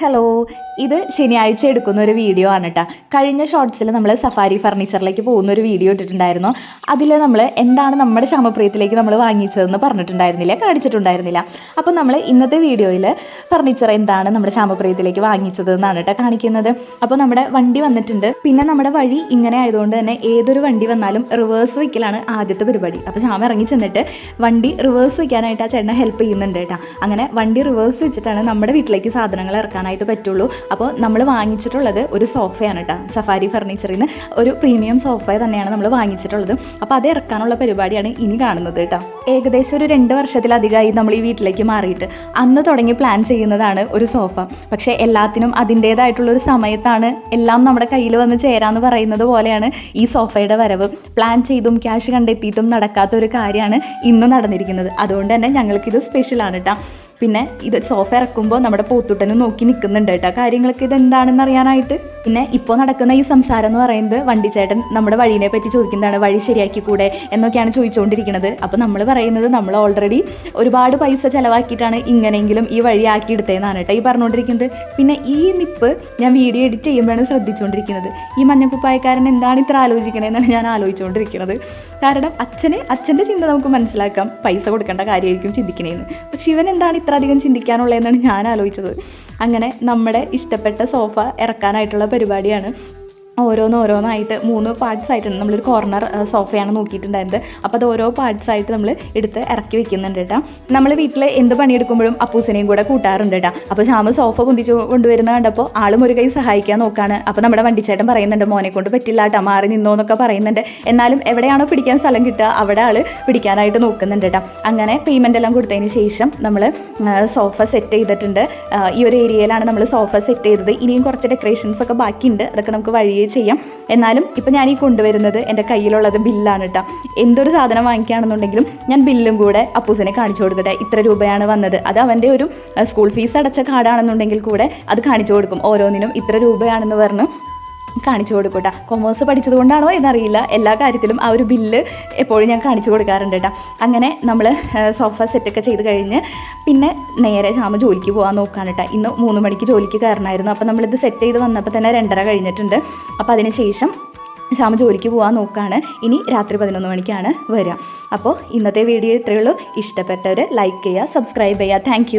Hello, ഇത് ശനിയാഴ്ച എടുക്കുന്ന ഒരു വീഡിയോ ആണ് കേട്ടോ. കഴിഞ്ഞ ഷോർട്സിൽ നമ്മൾ സഫാരി ഫർണിച്ചറിലേക്ക് പോകുന്ന ഒരു വീഡിയോ ഇട്ടിട്ടുണ്ടായിരുന്നു. അതിൽ നമ്മൾ എന്താണ് നമ്മുടെ ശമപ്രിയത്തിലേക്ക് നമ്മൾ വാങ്ങിച്ചതെന്ന് കാണിച്ചിട്ടുണ്ടായിരുന്നില്ല. അപ്പോൾ നമ്മൾ ഇന്നത്തെ വീഡിയോയിൽ ഫർണിച്ചർ എന്താണ് നമ്മുടെ ശമപ്രിയത്തിലേക്ക് വാങ്ങിച്ചതെന്നാണ് കേട്ടോ കാണിക്കുന്നത്. അപ്പോൾ നമ്മുടെ വണ്ടി വന്നിട്ടുണ്ട്. പിന്നെ നമ്മുടെ വഴി ഇങ്ങനെ ആയതുകൊണ്ട് തന്നെ ഏതൊരു വണ്ടി വന്നാലും റിവേഴ്സ് വയ്ക്കലാണ് ആദ്യത്തെ പരിപാടി. അപ്പോൾ ശ്യാമ ഇറങ്ങി ചെന്നിട്ട് വണ്ടി റിവേഴ്സ് വയ്ക്കാനായിട്ട് ആ ചേട്ടനെ ഹെൽപ്പ് ചെയ്യുന്നുണ്ട് കേട്ടോ. അങ്ങനെ വണ്ടി റിവേഴ്സ് വെച്ചിട്ടാണ് നമ്മുടെ വീട്ടിലേക്ക് സാധനങ്ങൾ ഇറക്കാനായിട്ട് പറ്റുള്ളൂ. അപ്പോൾ നമ്മൾ വാങ്ങിച്ചിട്ടുള്ളത് ഒരു സോഫയാണ് കേട്ടോ. സഫാരി ഫർണിച്ചറിൽ നിന്ന് ഒരു പ്രീമിയം സോഫ തന്നെയാണ് നമ്മൾ വാങ്ങിച്ചിട്ടുള്ളത്. അപ്പോൾ അത് ഇറക്കാനുള്ള പരിപാടിയാണ് ഇനി കാണുന്നത് കേട്ടോ. ഏകദേശം ഒരു 2 വർഷത്തിലധികമായി നമ്മൾ ഈ വീട്ടിലേക്ക് മാറിയിട്ട് അന്ന് തുടങ്ങി പ്ലാൻ ചെയ്യുന്നതാണ് ഒരു സോഫ. പക്ഷേ എല്ലാത്തിനും അതിൻ്റേതായിട്ടുള്ളൊരു സമയത്താണ് എല്ലാം നമ്മുടെ കയ്യിൽ വന്ന് ചേരാമെന്ന് പറയുന്നത് പോലെയാണ് ഈ സോഫയുടെ വരവ്. പ്ലാൻ ചെയ്തും ക്യാഷ് കണ്ടെത്തിയിട്ടും നടക്കാത്ത ഒരു കാര്യമാണ് ഇന്ന് നടന്നിരിക്കുന്നത്. അതുകൊണ്ട് തന്നെ ഞങ്ങൾക്കിത് സ്പെഷ്യലാണ് കേട്ടോ. പിന്നെ ഇത് സോഫ ഇറക്കുമ്പോൾ നമ്മുടെ പോത്തുട്ടന് നോക്കി നിൽക്കുന്നുണ്ട് കേട്ടോ, കാര്യങ്ങൾക്ക് ഇതെന്താണെന്ന് അറിയാനായിട്ട്. പിന്നെ ഇപ്പോൾ നടക്കുന്ന ഈ സംസാരം എന്ന് പറയുന്നത് വണ്ടിച്ചേട്ടൻ നമ്മുടെ വഴീനെ പറ്റി ചോദിക്കുന്നതാണ്, വഴി ശരിയാക്കി കൂടെ എന്നൊക്കെയാണ് ചോദിച്ചുകൊണ്ടിരിക്കുന്നത്. അപ്പോൾ നമ്മൾ പറയുന്നത് നമ്മൾ ഓൾറെഡി ഒരുപാട് പൈസ ചിലവാക്കിയിട്ടാണ് ഇങ്ങനെയെങ്കിലും ഈ വഴി ആക്കി എടുത്തതെന്നാണ് കേട്ടോ ഈ പറഞ്ഞുകൊണ്ടിരിക്കുന്നത്. പിന്നെ ഈ നിപ്പ് ഞാൻ വീഡിയോ എഡിറ്റ് ചെയ്യുമ്പോഴാണ് ശ്രദ്ധിച്ചുകൊണ്ടിരിക്കുന്നത്. ഈ മഞ്ഞക്കുപ്പായക്കാരൻ എന്താണ് ഇത്ര ആലോചിക്കണതെന്നാണ് ഞാൻ ആലോചിച്ചുകൊണ്ടിരിക്കുന്നത്. കാരണം അച്ഛൻ്റെ ചിന്ത നമുക്ക് മനസ്സിലാക്കാം, പൈസ കൊടുക്കേണ്ട കാര്യമായിരിക്കും ചിന്തിക്കണേന്ന്. പക്ഷെ ഇവൻ എന്താണ് ഇത്ര അധികം ചിന്തിക്കാനുള്ളതെന്നാണ് ഞാൻ ആലോചിച്ചത്. അങ്ങനെ നമ്മുടെ ഇഷ്ടപ്പെട്ട സോഫ ഇറക്കാനായിട്ടുള്ള പരിപാടിയാണ്. ഓരോന്നായിട്ട് 3 പാർട്സ് ആയിട്ടുണ്ട്. നമ്മളൊരു കോർണർ സോഫയാണ് നോക്കിയിട്ടുണ്ടായിരുന്നത്. അപ്പോൾ അത് ഓരോ പാർട്സ് ആയിട്ട് നമ്മൾ എടുത്ത് ഇറക്കി വെക്കുന്നുണ്ട് കേട്ടോ. നമ്മൾ വീട്ടിൽ എന്ത് പണിയെടുക്കുമ്പോഴും അപ്പൂസിനെയും കൂടെ കൂട്ടാറുണ്ട് കേട്ടോ. അപ്പോൾ ശ്യാമ സോഫ പൊന്തിച്ച് കൊണ്ടുവരുന്ന കണ്ടപ്പോൾ ആളും ഒരു കൈ സഹായിക്കാൻ നോക്കുകയാണ്. അപ്പോൾ നമ്മുടെ വണ്ടിച്ചേട്ടൻ പറയുന്നുണ്ട്, മോനെ കൊണ്ട് പറ്റില്ല കേട്ടോ, മാറി നിന്നോ എന്നൊക്കെ പറയുന്നുണ്ട്. എന്നാലും എവിടെയാണോ പിടിക്കാൻ സ്ഥലം കിട്ടുക അവിടെ ആൾ പിടിക്കാനായിട്ട് നോക്കുന്നുണ്ട് കേട്ടോ. അങ്ങനെ പേയ്മെൻ്റ് എല്ലാം കൊടുത്തതിന് ശേഷം നമ്മൾ സോഫ സെറ്റ് ചെയ്തിട്ടുണ്ട്. ഈ ഒരു ഏരിയയിലാണ് നമ്മൾ സോഫ സെറ്റ് ചെയ്തത്. ഇനിയും കുറച്ച് ഡെക്കറേഷൻസ് ഒക്കെ ബാക്കിയുണ്ട്, അതൊക്കെ നമുക്ക് വഴിയെ ചെയ്യാം. എന്നാലും ഇപ്പം ഞാൻ ഈ കൊണ്ടുവരുന്നത് എൻ്റെ കയ്യിലുള്ളത് ബില്ലാണ് കേട്ടോ. എന്തൊരു സാധനം വാങ്ങിക്കുകയാണെന്നുണ്ടെങ്കിലും ഞാൻ ബില്ലും കൂടെ അപ്പൂസിനെ കാണിച്ചു കൊടുക്കട്ടെ. ഇത്ര രൂപയാണ് വന്നത്. അത് അവൻ്റെ ഒരു സ്കൂൾ ഫീസ് അടച്ച കാർഡാണെന്നുണ്ടെങ്കിൽ കൂടെ അത് കാണിച്ചു കൊടുക്കും. ഓരോന്നിനും ഇത്ര രൂപയാണെന്ന് പറഞ്ഞ് കാണിച്ചു കൊടുക്കൂട്ടാ. കൊമേഴ്സ് പഠിച്ചത് കൊണ്ടാണോ എന്നറിയില്ല, എല്ലാ കാര്യത്തിലും ആ ഒരു ബില്ല് എപ്പോഴും ഞാൻ കാണിച്ചു കൊടുക്കാറുണ്ട് കേട്ടോ. അങ്ങനെ നമ്മൾ സോഫ സെറ്റൊക്കെ ചെയ്ത് കഴിഞ്ഞ് പിന്നെ നേരെ ശ്യാമ ജോലിക്ക് പോകാൻ നോക്കുകയാണ് കേട്ടോ. ഇന്ന് 3 മണിക്ക് ജോലിക്ക് കയറണമായിരുന്നു. അപ്പോൾ നമ്മളിത് സെറ്റ് ചെയ്ത് വന്നപ്പോൾ തന്നെ 2:30 കഴിഞ്ഞിട്ടുണ്ട്. അപ്പോൾ അതിന് ശേഷം ശ്യാമ ജോലിക്ക് പോകാൻ നോക്കുകയാണ്. ഇനി രാത്രി 11 മണിക്കാണ് വരിക. അപ്പോൾ ഇന്നത്തെ വീഡിയോ ഇത്രയേ ഉള്ളൂ. ഇഷ്ടപ്പെട്ടവർ ലൈക്ക് ചെയ്യുക, സബ്സ്ക്രൈബ് ചെയ്യുക. താങ്ക്